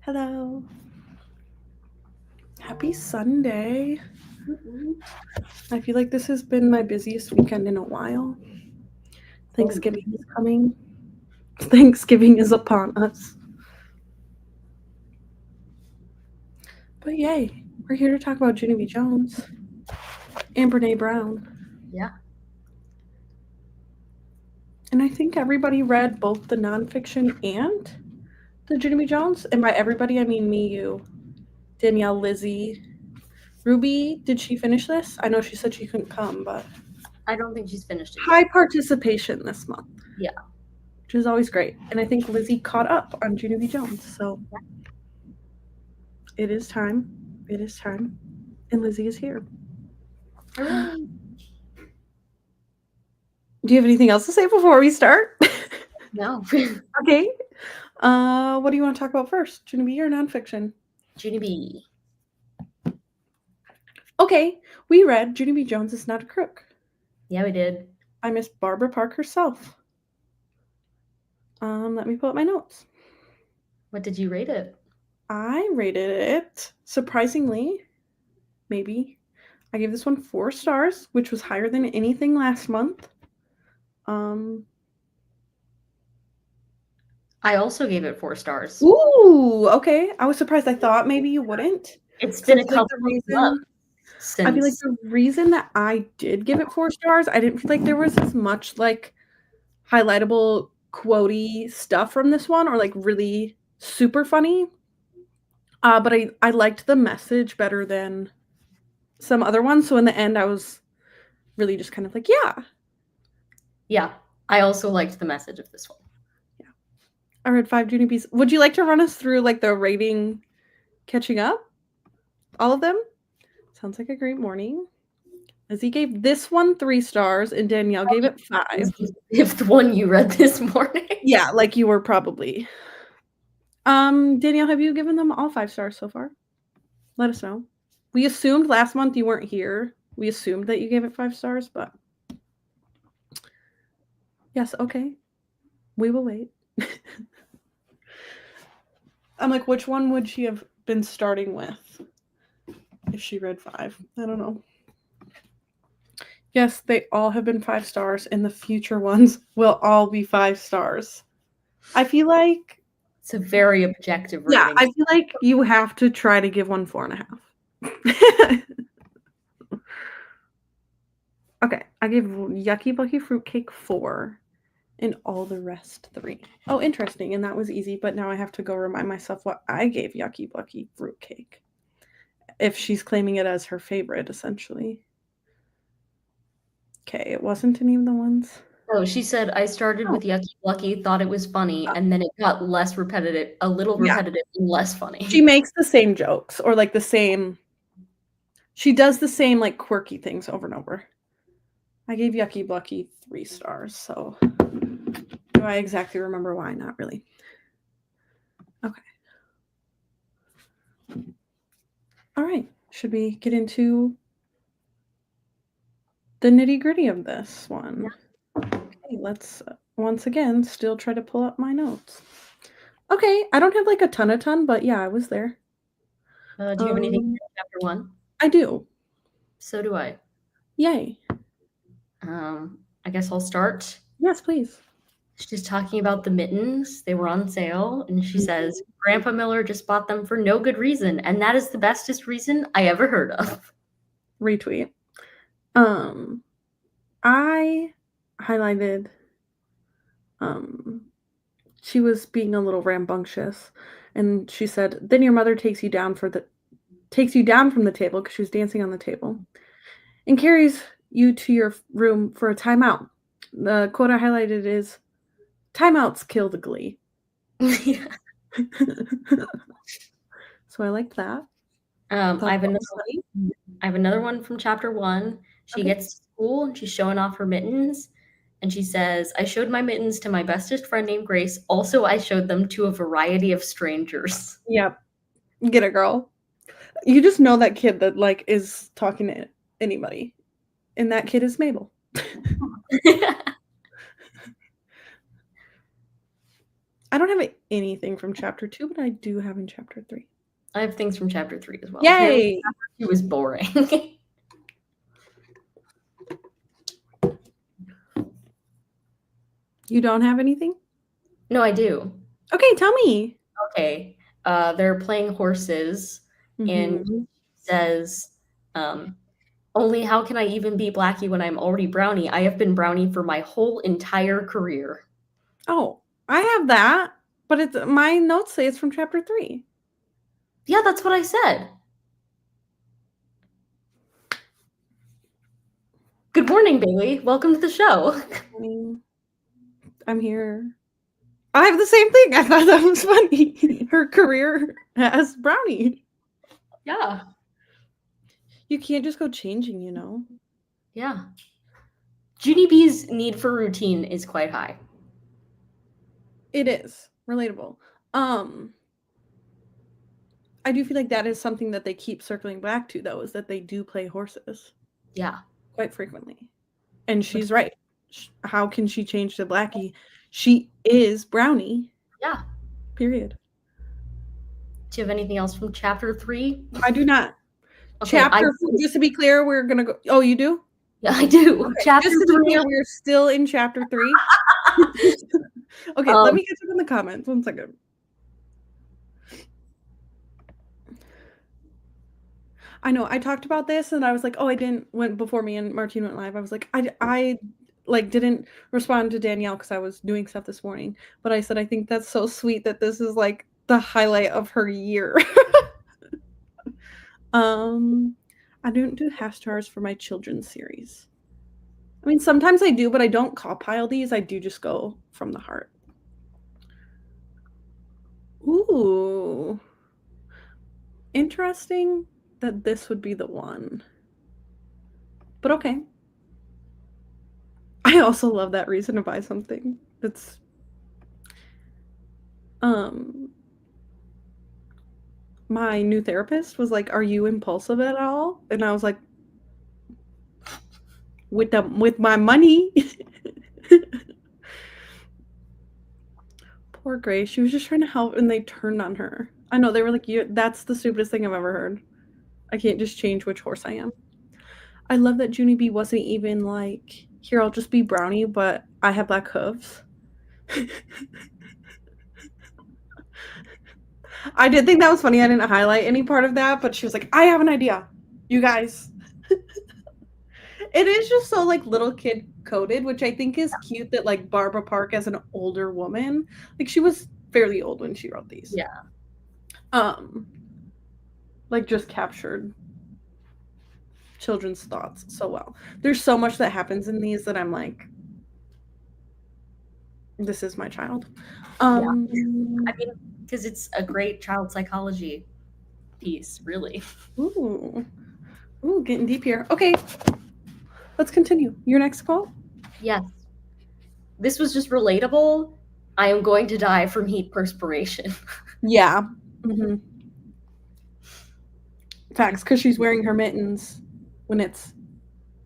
Hello. Happy Sunday. I feel like this has been my busiest weekend in a while. Thanksgiving is coming. Thanksgiving is upon us. But yay, we're here to talk about Junie B Jones and Brene Brown. Yeah. And I think everybody read both the nonfiction and the Junie B Jones. And by everybody, I mean me, you, Danielle, Lizzie, Ruby. Did she finish this? I know she said she couldn't come, but I don't think she's finished it high yet. participation this month. Yeah. Which is always great. And I think Lizzie caught up on Junie B Jones. So it is time. It is time. And Lizzie is here. Hooray. Do you have anything else to say before we start? No. Okay. What do you want to talk about first? Junie B or nonfiction? Junie B. Okay. We read Junie B Jones is Not a Crook. Yeah, we did. By Miss Barbara Park herself. Let me pull up my notes. What did you rate it? I rated it, surprisingly, maybe. I gave this one 4 stars, which was higher than anything last month. I also gave it 4 stars. Ooh, okay. I was surprised. I thought maybe you wouldn't. It's been a couple of months since. I feel like the reason that I did give it 4 stars, I didn't feel like there was as much like highlightable quotey stuff from this one, or like really super funny. But I liked the message better than some other ones. So in the end, I was really just kind of like, yeah. Yeah, I also liked the message of this one. Yeah. I read 5 Junie B's. Would you like to run us through like the rating catching up? All of them? Sounds like a great morning. Lizzie gave this one 3 stars and Danielle gave it 5. If the one you read this morning. Yeah, like you were probably. Danielle, have you given them all 5 stars so far? Let us know. We assumed last month you weren't here. We assumed that you gave it 5 stars, but yes, okay. We will wait. I'm like, which one would she have been starting with if she read 5? I don't know. Yes, they all have been 5 stars, and the future ones will all be 5 stars. I feel like it's a very objective rating. Yeah, I feel like you have to try to give one 4.5. Okay, I gave Yucky Bucky Fruitcake 4 and all the rest 3. Oh, interesting, and that was easy, but now I have to go remind myself what I gave Yucky Bucky Fruitcake. If she's claiming it as her favorite, essentially. Okay, it wasn't any of the ones. Oh, she said, I started with Yucky Lucky, thought it was funny, and then it got less repetitive, a little repetitive and less funny. She makes the same jokes, or like the same, she does the same like quirky things over and over. I gave Yucky Bucky 3 stars, so do I exactly remember why? Not really. Okay. All right. Should we get into the nitty-gritty of this one? Yeah. Okay, let's once again still try to pull up my notes. Okay, I don't have like a ton, but yeah, I was there. Do you have anything in chapter 1? I do. So do I. Yay. I guess I'll start. Yes, please. She's talking about the mittens. They were on sale, and she says, Grandpa Miller just bought them for no good reason, and that is the bestest reason I ever heard of. Retweet. I highlighted she was being a little rambunctious, and she said, then your mother takes you down from the table, because she was dancing on the table, and carries you to your room for a timeout. The quote I highlighted is, timeouts kill the glee. Yeah. So I liked that. I have another one from chapter 1. She gets to school and she's showing off her mittens, and she says, I showed my mittens to my bestest friend named Grace. Also, I showed them to a variety of strangers. Yep. Get it, girl. You just know that kid that like is talking to anybody, and that kid is Mabel. I don't have anything from chapter 2, but I do have in chapter 3. I have things from chapter 3 as well. Yay! It was boring. You don't have anything? No, I do. Okay, tell me. Okay. They're playing horses, and Mhm. says, only how can I even be Blackie when I'm already Brownie? I have been Brownie for my whole entire career. Oh, I have that, but it's my notes say it's from chapter 3. Yeah, that's what I said. Good morning, Bailey. Welcome to the show. I'm here. I have the same thing. I thought that was funny. Her career as Brownie. Yeah. You can't just go changing, you know? Yeah. Junie B's need for routine is quite high. It is. Relatable. I do feel like that is something that they keep circling back to, though, is that they do play horses. Yeah. Quite frequently. And she's right. How can she change to Blackie? She is Brownie. Yeah. Period. Do you have anything else from chapter 3? I do not. Okay, chapter 4, just to be clear, we're going to go. Oh, you do? Yeah, I do. Okay. Chapter just to be 3. clear, we're still in chapter 3. Okay, let me get you in the comments. 1 second. I know I talked about this and I was like, oh, I didn't went before me and Martine went live. I was like, I like didn't respond to Danielle because I was doing stuff this morning. But I said I think that's so sweet that this is like the highlight of her year. I don't do hashtags for my children's series. I mean, sometimes I do, but I don't compile these. I do just go from the heart. Ooh. Interesting that this would be the one. But okay. I also love that reason to buy something. That's my new therapist was like, "Are you impulsive at all?" And I was like, with my money. Poor Grace. She was just trying to help and they turned on her. I know, they were like, that's the stupidest thing I've ever heard. I can't just change which horse I am. I love that Junie B wasn't even like, here, I'll just be Brownie, but I have black hooves. I did think that was funny. I didn't highlight any part of that, but she was like, I have an idea. You guys. It is just so like little kid coded, which I think is cute that like Barbara Park as an older woman, like she was fairly old when she wrote these. Yeah. Like just captured children's thoughts so well. There's so much that happens in these that I'm like, this is my child. Yeah. I mean, because it's a great child psychology piece, really. Ooh, getting deep here. Okay, let's continue. Your next quote? Yes. This was just relatable. I am going to die from heat perspiration. Yeah. Mm-hmm. Facts, because she's wearing her mittens when it's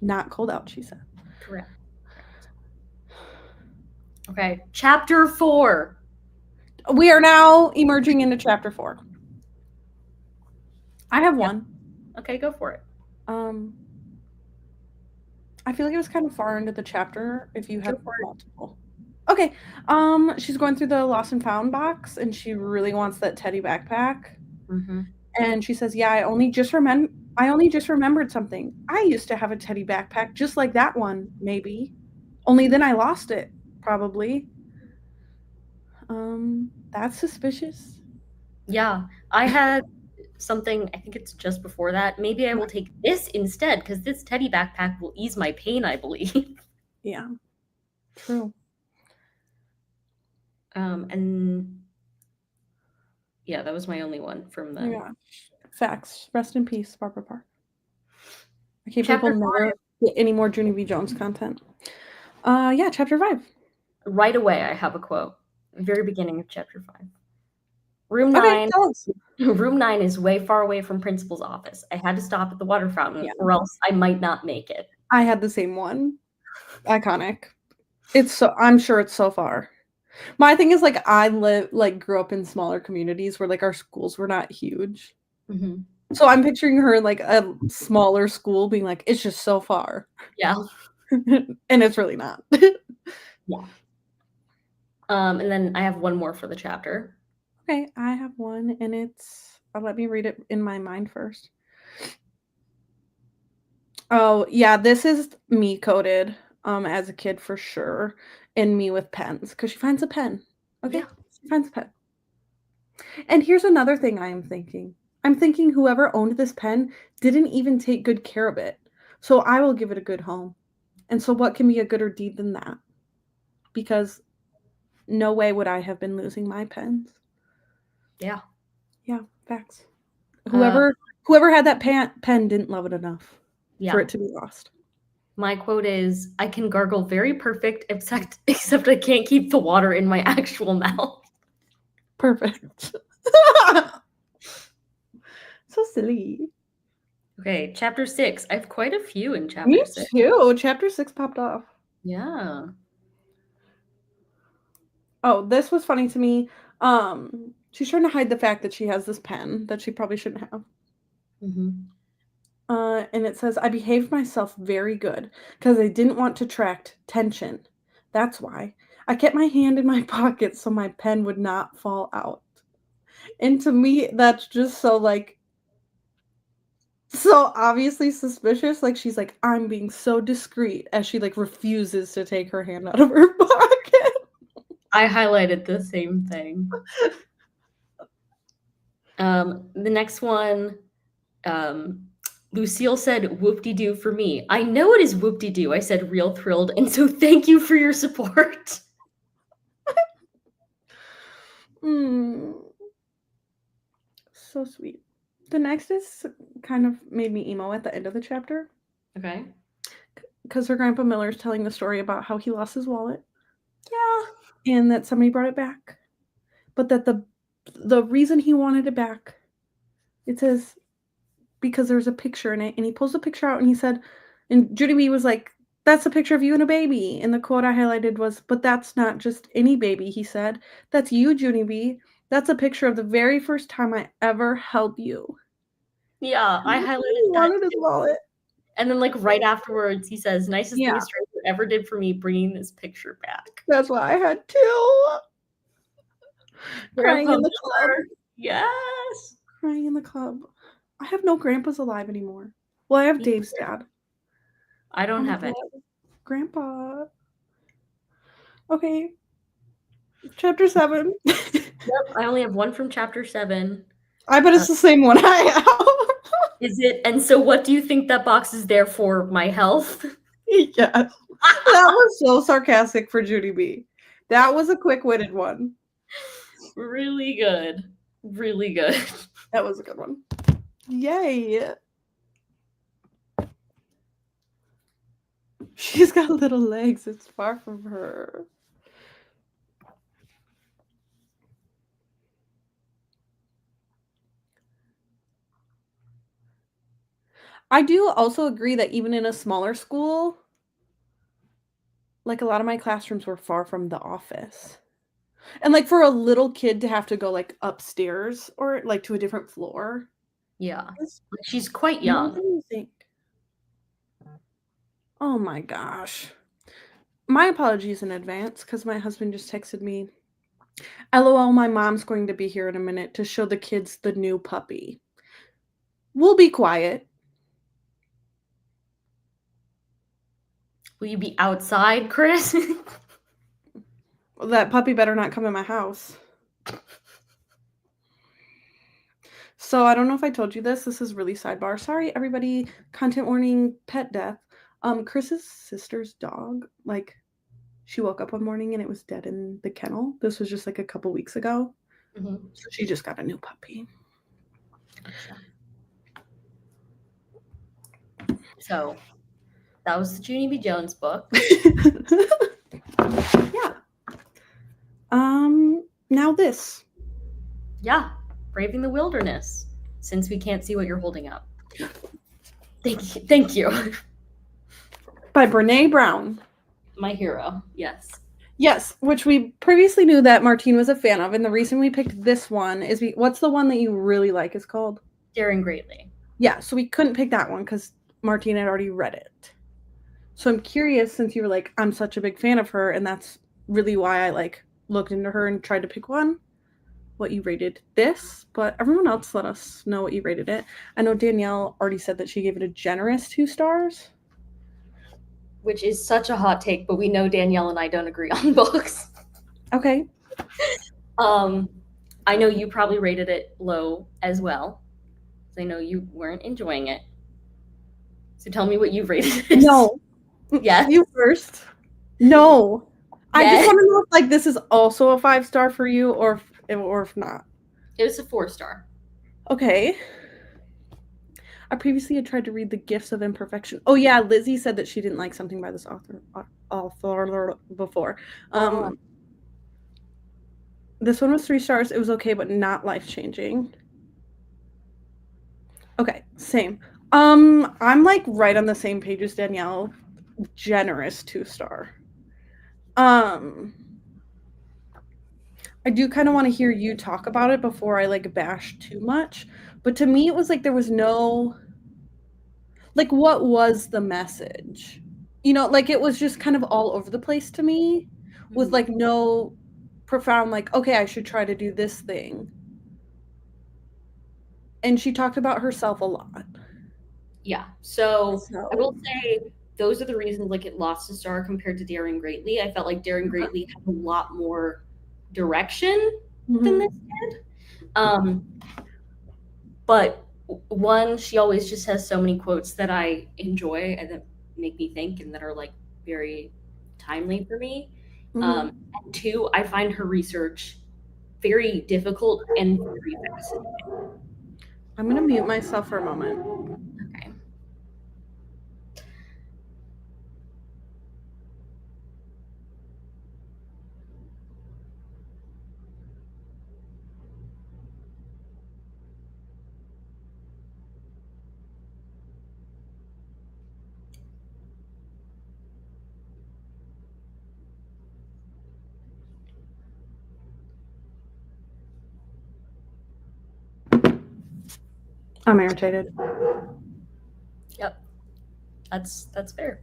not cold out, she said. Correct. Okay, chapter 4. We are now emerging into chapter 4. I have one. Okay, go for it. I feel like it was kind of far into the chapter if you had multiple. Okay. She's going through the lost and found box and she really wants that teddy backpack. Mm-hmm. And she says, yeah, I only just remembered something. I used to have a teddy backpack just like that one, maybe. Only then I lost it, probably. That's suspicious. Yeah, I had something, I think it's just before that. Maybe I will take this instead because this teddy backpack will ease my pain, I believe. Yeah, true. And yeah, that was my only one from the. Yeah, facts. Rest in peace, Barbara Park. I can't believe we'll never get any more Junie B. Jones content. Yeah, chapter 5. Right away, I have a quote. Very beginning of chapter 5. Room 9. Okay, tell us. Room 9 is way far away from principal's office. I had to stop at the water fountain, or else I might not make it. I had the same one. Iconic. I'm sure it's so far. My thing is, like, I grew up in smaller communities where, like, our schools were not huge. Mhm. So I'm picturing her in, like, a smaller school being like, "It's just so far." Yeah. And it's really not. Yeah. And then I have one more for the chapter. Okay, I have one, and it's let me read it in my mind first. Oh, yeah, this is me coded, as a kid for sure, and me with pens, because she finds a pen, Yeah. okay? She finds a pen. And here's another thing I am thinking. I'm thinking whoever owned this pen didn't even take good care of it, so I will give it a good home. And so what can be a gooder deed than that? Because no way would I have been losing my pens. Yeah. Yeah, facts. Uh, Whoever had that pen didn't love it enough for yeah. it to be lost. My quote is, "I can gargle very perfect, except I can't keep the water in my actual mouth." Perfect. So silly. Okay, chapter 6. I have quite a few in chapter Me 6. too. Chapter 6 popped off. Yeah. Oh, this was funny to me. She's trying to hide the fact that she has this pen that she probably shouldn't have. Mhm. And it says, "I behaved myself very good because I didn't want to attract tension. That's why. I kept my hand in my pocket so my pen would not fall out." And to me, that's just so, like, so obviously suspicious. Like, she's like, "I'm being so discreet," as she, like, refuses to take her hand out of her pocket. I highlighted the same thing. The next one, um, Lucille said, "Whoop-de-doo for me." I know it is whoop-de-doo. I said, "Real thrilled, and so thank you for your support." Mm, so sweet. The next is kind of made me emo at the end of the chapter Okay. because her grandpa Miller's telling the story about how he lost his wallet Yeah. and that somebody brought it back, but that the reason he wanted it back, it says, because there's a picture in it, and he pulls the picture out and he said, and Junie B was like, "That's a picture of you and a baby." And the quote I highlighted was, "But that's not just any baby," he said. "That's you, Junie B. That's a picture of the very first time I ever held you." Yeah, I He highlighted that wanted his too. wallet. And then, like, right afterwards, he says, "Nicest thing a Yeah, stranger ever did for me, bringing this picture back." that's what I had too. Crying Grandpa in the club. Miller. Yes. Crying in the club. I have no grandpas alive anymore. Well, I have Me Dave's neither. dad. I Oh don't my have any. god. Grandpa. Okay, chapter 7. Yep, I only have one from chapter 7. I bet Uh, it's the same one I have. is it, "And so what do you think that box is there for? My health?" Yes. That was so sarcastic for Junie B. That was a quick-witted one. Really good. Really good. That was a good one. Yay. She's got little legs. It's far from her. I do also agree that even in a smaller school, like, a lot of my classrooms were far from the office. And, like, for a little kid to have to go, like, upstairs or, like, to a different floor Yeah. is She's quite more young. than you think. Oh my gosh. My apologies in advance because my husband just texted me, "LOL, my mom's going to be here in a minute to show the kids the new puppy. We'll be quiet." Will you be outside, Chris? That puppy better not come in my house. So I don't know if I told you this. This is really sidebar. Sorry, everybody. Content warning, pet death. Chris's sister's dog, like, she woke up one morning and it was dead in the kennel. This was just like a couple weeks ago. Mhm. So she just got a new puppy. So, that was the Junie B. Jones book. Yeah. Now this. Yeah, Braving the Wilderness, since we can't see what you're holding up. Thank you. By Brene Brown. My hero, yes. Yes, which we previously knew that Martine was a fan of, and the reason we picked this one is what's the one that you really like is called? Daring Greatly. Yeah, so we couldn't pick that one because Martine had already read it. So I'm curious, since you were like, I'm such a big fan of her, and that's really why I like looked into her and tried to pick one, what you rated this, but everyone else let us know what you rated it. I know Danielle already said that she gave it a generous 2 stars. Which is such a hot take, but we know Danielle and I don't agree on books. Okay. I know you probably rated it low as well. I know you weren't enjoying it. So tell me what you rated it. No. Yes. You first. No. I Yes. just want to know if like this is also a 5-star for you or if not. It was a 4-star. Okay. I previously had tried to read The Gifts of Imperfection. Oh yeah, Lizzie said that she didn't like something by this author before. This one was 3 stars. It was okay, but not life-changing. Okay, same. I'm like right on the same page as Danielle. Generous 2-star. I do kind of want to hear you talk about it before I like bash too much. But to me, it was like there was no, like, what was the message? You know, like it was just kind of all over the place to me with like no profound, like, okay, I should try to do this thing. And she talked about herself a lot. Yeah. So I will say those are the reasons like it lost a star compared to Daring Greatly. I felt like Daring Greatly had a lot more direction than this did. But one, she always just has so many quotes that I enjoy and that make me think and that are like very timely for me. And 2, I find her research very difficult and very fascinating. I'm gonna mute myself for a moment. Okay. I'm irritated. Yep. That's fair.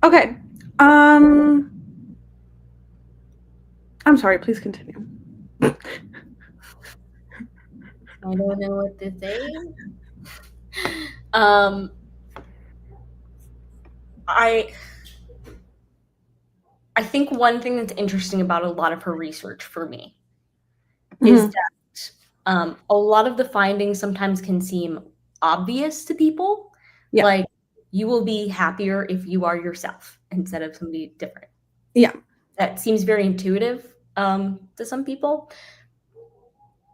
Okay. I'm sorry, please continue. I don't know what to say. I think one thing that's interesting about a lot of her research for me is that a lot of the findings sometimes can seem obvious to people. Yeah. Like, you will be happier if you are yourself instead of somebody different. Yeah. That seems very intuitive to some people.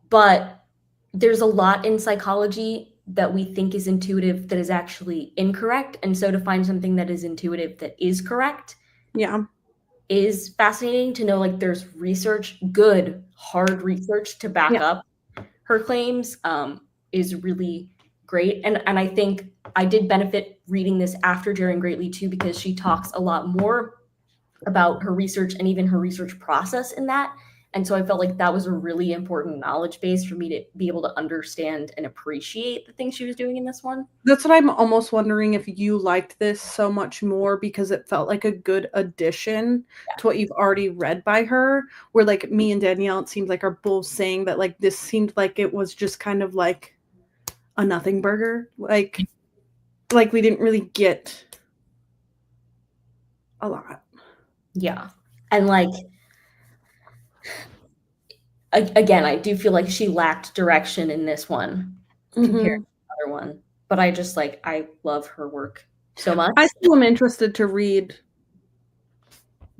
But there's a lot in psychology that we think is intuitive that is actually incorrect. And so to find something that is intuitive that is correct is fascinating to know. Like, there's research, good, hard research to back up her claims is really great. And I think I did benefit reading this after Daring Greatly too, because she talks a lot more about her research and even her research process in that. And so I felt like that was a really important knowledge base for me to be able to understand and appreciate the things she was doing in this one. That's what I'm almost wondering, if you liked this so much more because it felt like a good addition to what you've already read by her, where like me and Danielle, it seemed like are both saying that like this seemed like it was just kind of like a nothing burger. Like we didn't really get a lot. Yeah. And like, again, I do feel like she lacked direction in this one compared to the other one. But I just like, I love her work so much. I still am interested to read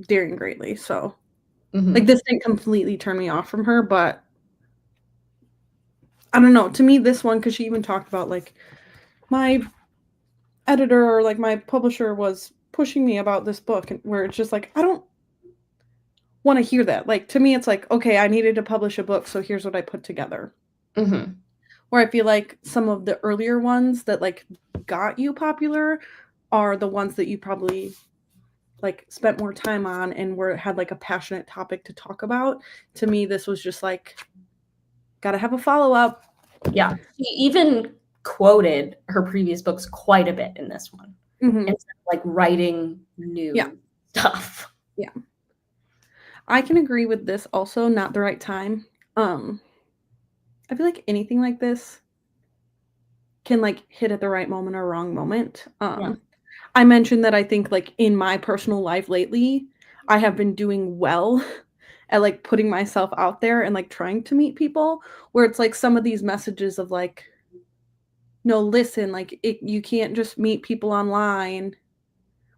Daring Greatly. So like this didn't completely turn me off from her, but I don't know. To me, this one, because she even talked about like my editor or like my publisher was pushing me about this book, and where it's just like, I don't want to hear that. Like, to me, it's like, okay, I needed to publish a book, so here's what I put together. Where I feel like some of the earlier ones that like got you popular are the ones that you probably like spent more time on and had like a passionate topic to talk about. To me, this was just like, gotta have a follow-up. Yeah. She even quoted her previous books quite a bit in this one. Mm-hmm. Instead of like writing new stuff. Yeah. I can agree with this also, not the right time. I feel like anything like this can like hit at the right moment or wrong moment. I mentioned that I think like in my personal life lately, I have been doing well at like putting myself out there and like trying to meet people, where it's like some of these messages of like, no, listen, like you can't just meet people online,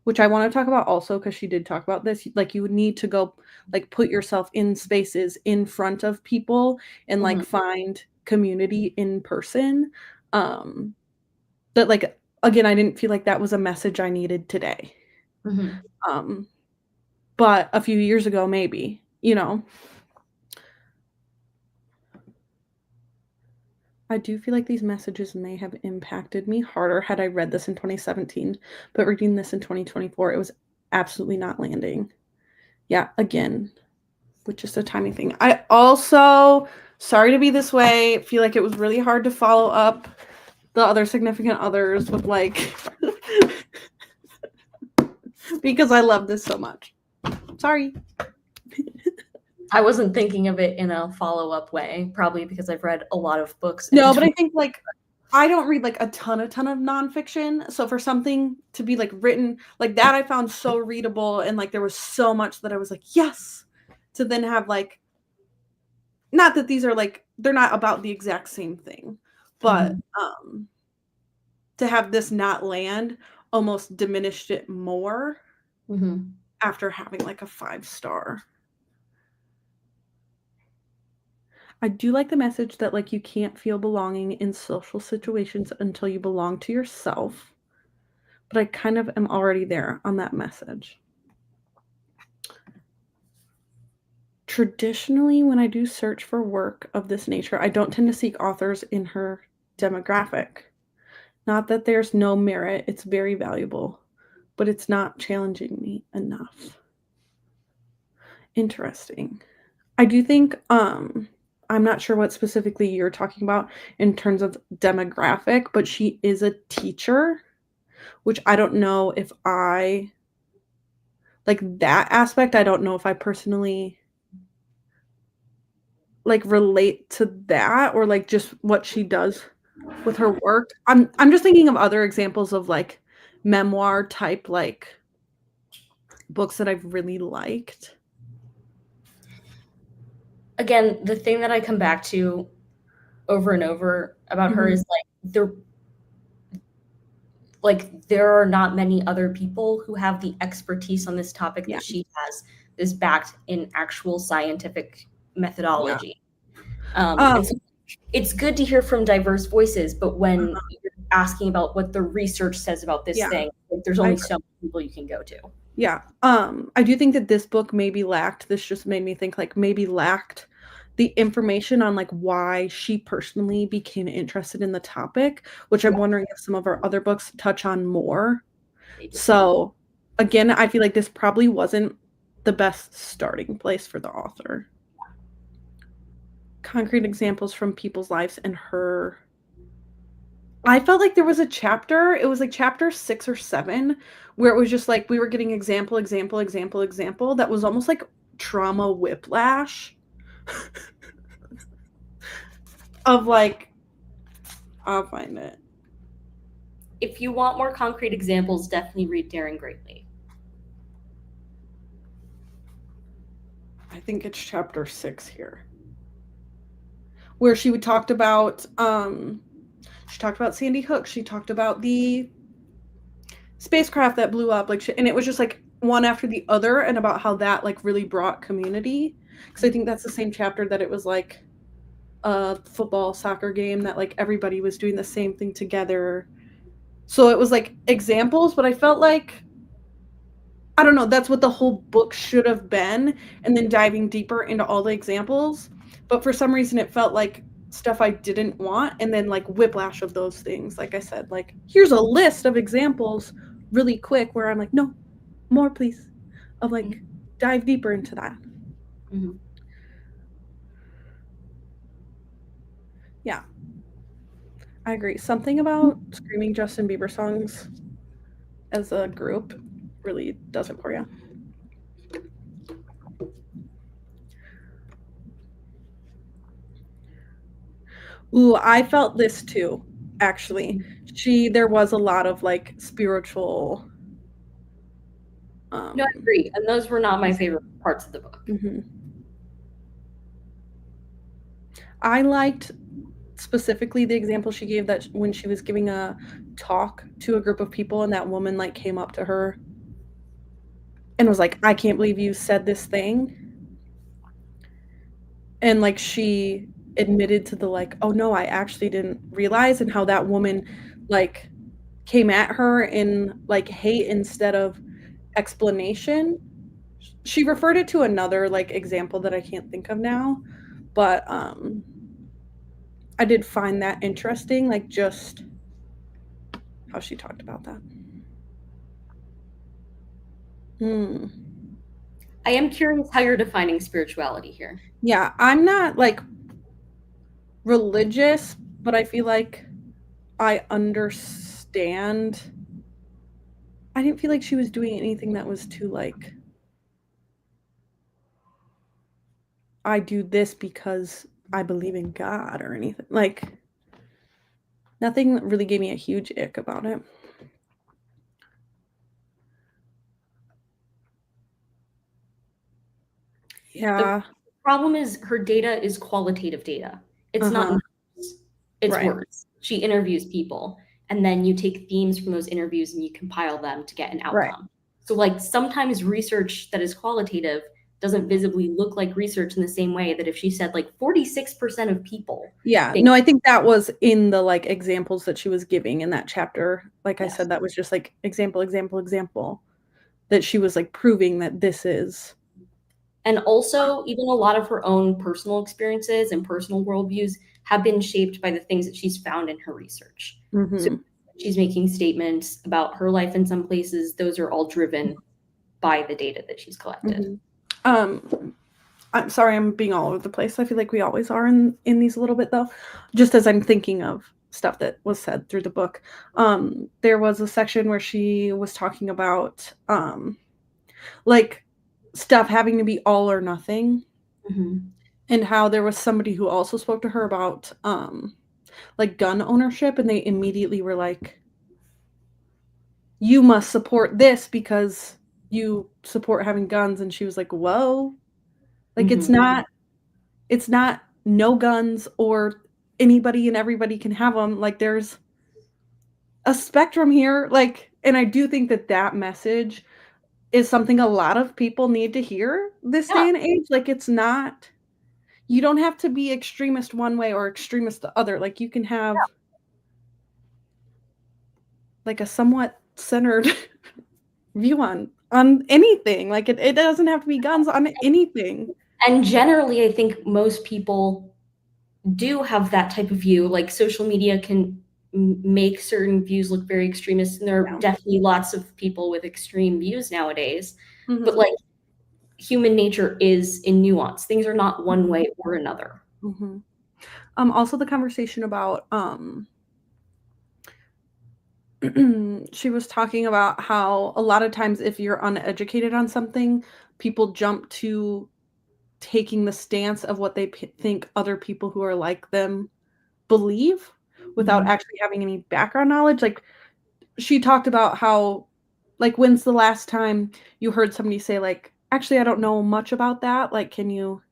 which I want to talk about also because she did talk about this. Like you would need to go like put yourself in spaces in front of people and like find community in person. That like, again, I didn't feel like that was a message I needed today. But a few years ago, maybe, you know. I do feel like these messages may have impacted me harder had I read this in 2017, but reading this in 2024, it was absolutely not landing. Yeah, again, with just a timing thing. I also, sorry to be this way, feel like it was really hard to follow up the other significant others with like, because I love this so much. Sorry. I wasn't thinking of it in a follow-up way, probably because I've read a lot of books. No, but I think like I don't read like a ton of nonfiction. So for something to be like written like that, I found so readable, and like there was so much that I was like, yes. To then have like, not that these are like, they're not about the exact same thing, but to have this not land almost diminished it more after having like a 5-star. I do like the message that like you can't feel belonging in social situations until you belong to yourself, but I kind of am already there on that message. Traditionally, when I do search for work of this nature, I don't tend to seek authors in her demographic. Not that there's no merit, it's very valuable, but it's not challenging me enough. Interesting. I do think, I'm not sure what specifically you're talking about in terms of demographic, but she is a teacher, which I don't know if I, like that aspect, I don't know if I personally like relate to that, or like just what she does with her work. I'm just thinking of other examples of like memoir type like books that I've really liked. Again, the thing that I come back to over and over about her is like there are not many other people who have the expertise on this topic that she has, is backed in actual scientific methodology. And so it's good to hear from diverse voices, but when you're asking about what the research says about this thing, like, there's only so many people you can go to. Yeah. I do think that this book maybe lacked, this just made me think like maybe lacked the information on like why she personally became interested in the topic, which I'm wondering if some of our other books touch on more. So again, I feel like this probably wasn't the best starting place for the author. Concrete examples from people's lives and her. I felt like there was a chapter, it was like chapter 6 or 7, where it was just like we were getting example that was almost like trauma whiplash of like, I'll find it. If you want more concrete examples, definitely read Daring Greatly. I think it's chapter 6 here, where she talked about Sandy Hook. She talked about the spacecraft that blew up, like, and it was just like one after the other, and about how that like really brought community. Because I think that's the same chapter that it was like a football soccer game that like everybody was doing the same thing together. So it was like examples, but I felt like, I don't know, that's what the whole book should have been, and then diving deeper into all the examples. But for some reason it felt like stuff I didn't want, and then like whiplash of those things. Like I said, like here's a list of examples really quick, where I'm like, no, more please. of like dive deeper into that. Mhm. Yeah, I agree. Something about screaming Justin Bieber songs as a group really does it for you. Ooh, I felt this too, actually. There was a lot of like spiritual. No, I agree. And those were not my favorite parts of the book. Mhm. I liked specifically the example she gave that when she was giving a talk to a group of people and that woman like came up to her and was like, I can't believe you said this thing. And like she admitted to the like, oh no, I actually didn't realize, and how that woman like came at her in like hate instead of explanation. She referred it to another like example that I can't think of now, but I did find that interesting, like just how she talked about that. Hmm. I am curious how you're defining spirituality here. Yeah, I'm not like religious, but I feel like I understand. I didn't feel like she was doing anything that was too like, I do this because I believe in God or anything. Like nothing really gave me a huge ick about it. The Yeah. problem is her data is qualitative data. It's not Uh-huh. numbers, it's Right. words. She interviews people, and then you take themes from those interviews and you compile them to get an Right. outcome. So, like, sometimes research that is qualitative doesn't visibly look like research in the same way that if she said, like, 46% of people Yeah. think, No, I think that was in the like examples that she was giving in that chapter. Like I yes. said, that was just like example, example, example, that she was like proving that this is. And also, even a lot of her own personal experiences and personal worldviews have been shaped by the things that she's found in her research. So Mhm. she's making statements about her life in some places. Those are all driven by the data that she's collected. Mhm. I'm sorry I'm being all over the place. I feel like we always are in these a little bit though. Just as I'm thinking of stuff that was said through the book. There was a section where she was talking about like stuff having to be all or nothing, Mhm. and how there was somebody who also spoke to her about like gun ownership, and they immediately were like, you must support this because you support having guns. And she was like, whoa, like Mhm. it's not no guns or anybody and everybody can have them. Like there's a spectrum here. Like, and I do think that that message is something a lot of people need to hear this Yeah. day and age. Like it's not, you don't have to be extremist one way or extremist the other. Like you can have like a somewhat centered view on anything. Like it doesn't have to be guns on anything. And generally, I think most people do have that type of view. Like social media can make certain views look very extremist, and there are Yeah. definitely lots of people with extreme views nowadays. But Mhm. like human nature is in nuance. Things are not one way or another. Mhm. Also the conversation about she was talking about how a lot of times if you're uneducated on something, people jump to taking the stance of what they think other people who are like them believe without Mhm. actually having any background knowledge. Like she talked about how, like, when's the last time you heard somebody say like, actually I don't know much about that, like can you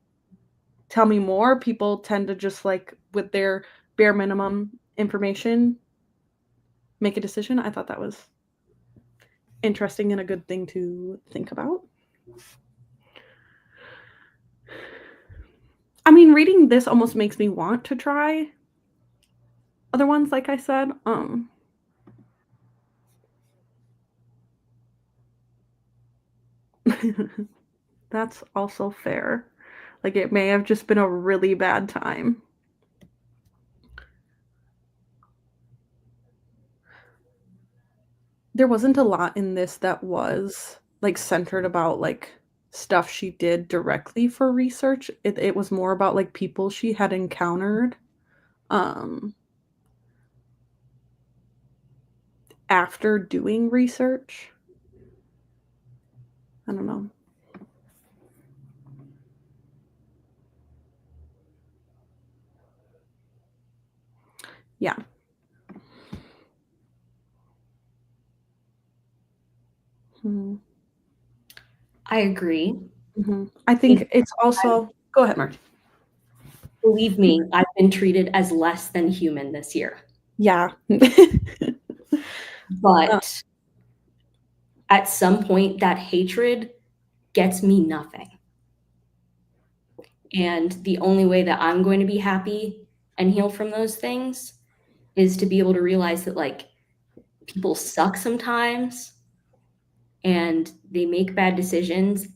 tell me more? People tend to just like with their bare minimum information make a decision. I thought that was interesting and a good thing to think about. I mean, reading this almost makes me want to try other ones, like I said. That's also fair. Like it may have just been a really bad time. There wasn't a lot in this that was like centered about like stuff she did directly for research. It was more about like people she had encountered after doing research. I don't know. Yeah. I agree. I think it's also go ahead, Mark. Believe me, I've been treated as less than human this year. Yeah. But at some point, that hatred gets me nothing. And the only way that I'm going to be happy and heal from those things is to be able to realize that, like, people suck sometimes and they make bad decisions.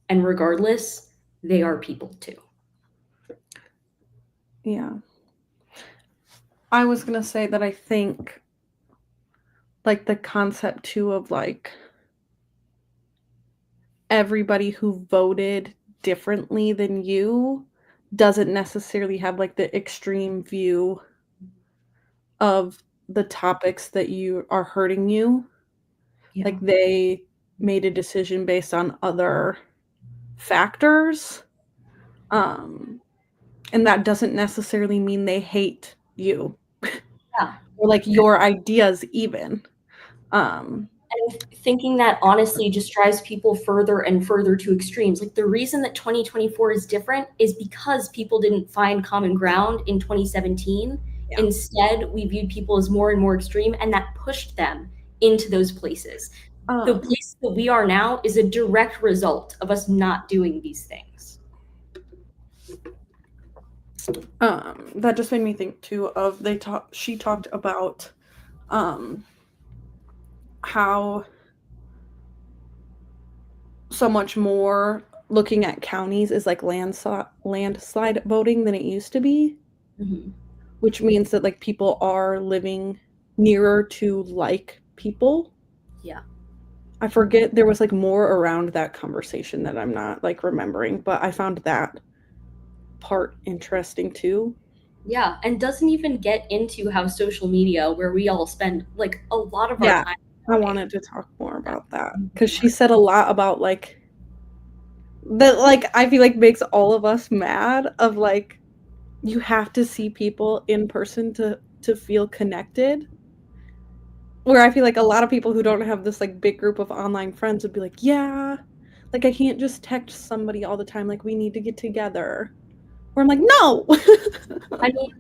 And regardless, they are people too. Yeah. I was going to say that I think like the concept too of like everybody who voted differently than you doesn't necessarily have like the extreme view of the topics that you are hurting you. Yeah. Like they made a decision based on other factors. And that doesn't necessarily mean they hate you. Yeah. Or like your ideas even. And thinking that honestly just drives people further and further to extremes. Like the reason that 2024 is different is because people didn't find common ground in 2017. Yeah. Instead, we viewed people as more and more extreme, and that pushed them into those places. The place that we are now is a direct result of us not doing these things. That just made me think too of she talked about how so much more looking at counties is like landslide voting than it used to be, which means that like people are living nearer to like people. Yeah. I forget, there was like more around that conversation that I'm not like remembering, but I found that part interesting too. Yeah, and doesn't even get into how social media, where we all spend like a lot of our Yeah, time. I wanted to talk more about that because she said a lot about like that, like I feel like makes all of us mad of like you have to see people in person to feel connected. Where I feel like a lot of people who don't have this like big group of online friends would be like, yeah, like I can't just text somebody all the time, like we need to get together. Where I'm like, no. I mean,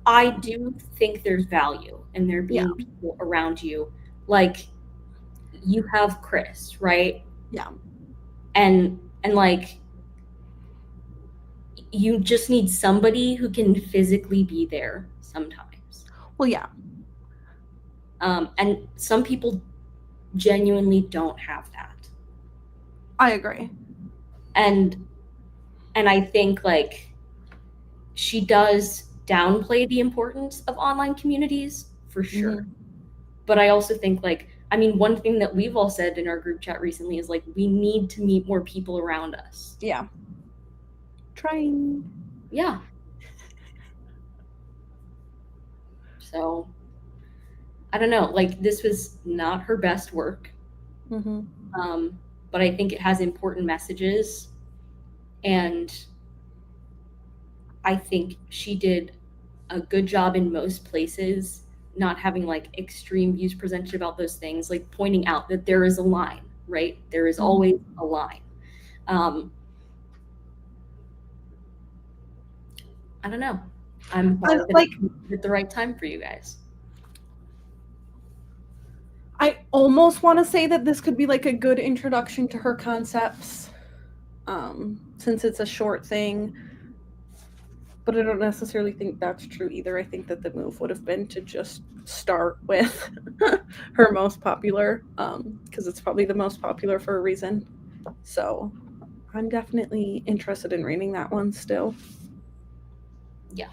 I do think there's value in there being people around you. Like you have Chris, right? Yeah. And like you just need somebody who can physically be there sometimes. Well, yeah. And some people genuinely don't have that. I agree. And I think like she does downplay the importance of online communities for sure. But I also think like, I mean, one thing that we've all said in our group chat recently is like, we need to meet more people around us. Yeah. Trying. Yeah. So I don't know, like this was not her best work. But I think it has important messages, and I think she did a good job in most places, not having like extreme views presented about those things, like pointing out that there is a line, right? There is always a line. I don't know. I'm like at the right time for you guys. I almost want to say that this could be like a good introduction to her concepts, since it's a short thing. But I don't necessarily think that's true either. I think that the move would have been to just start with her most popular, because it's probably the most popular for a reason. So I'm definitely interested in reading that one still. Yeah.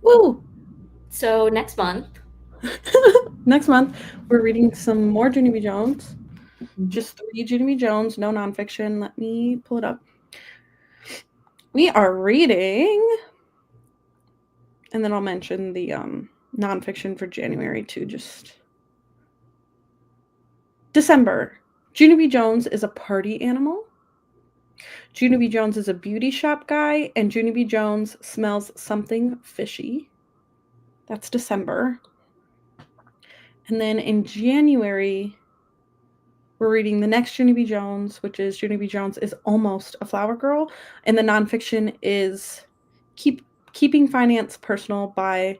Woo! So next month, Next month, we're reading some more Junie B. Jones. Just 3 Junie B. Jones, no nonfiction. Let me pull it up. We are reading, and then I'll mention the nonfiction for January too. Just December. Junie B. Jones is a party animal. Junie B. Jones is a beauty shop guy, and Junie B. Jones smells something fishy. That's December. And then in January, we're reading the next Junie B. Jones, which is Junie B. Jones is almost a flower girl. And the nonfiction is Keeping Finance Personal by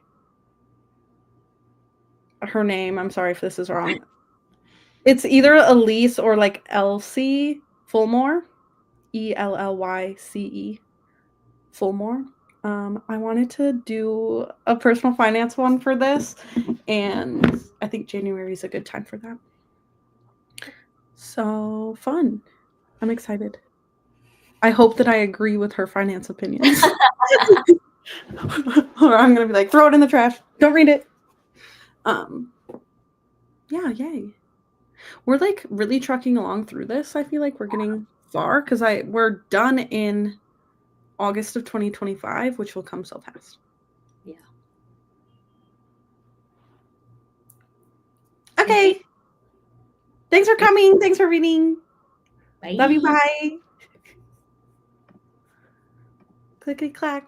her name. I'm sorry if this is wrong. It's either Elise or like Elsie Fulmore. Elllyce. Fulmore. I wanted to do a personal finance one for this, and I think January is a good time for that. So fun. I'm excited. I hope that I agree with her finance opinions. Or I'm going to be like, throw it in the trash. Don't read it. Yeah, yay. We're like really trucking along through this. I feel like we're getting far because we're done in August of 2025, which will come so fast. Yeah. Okay. Thanks for coming. Thanks for reading. Bye. Love you. Bye. Clickety clack.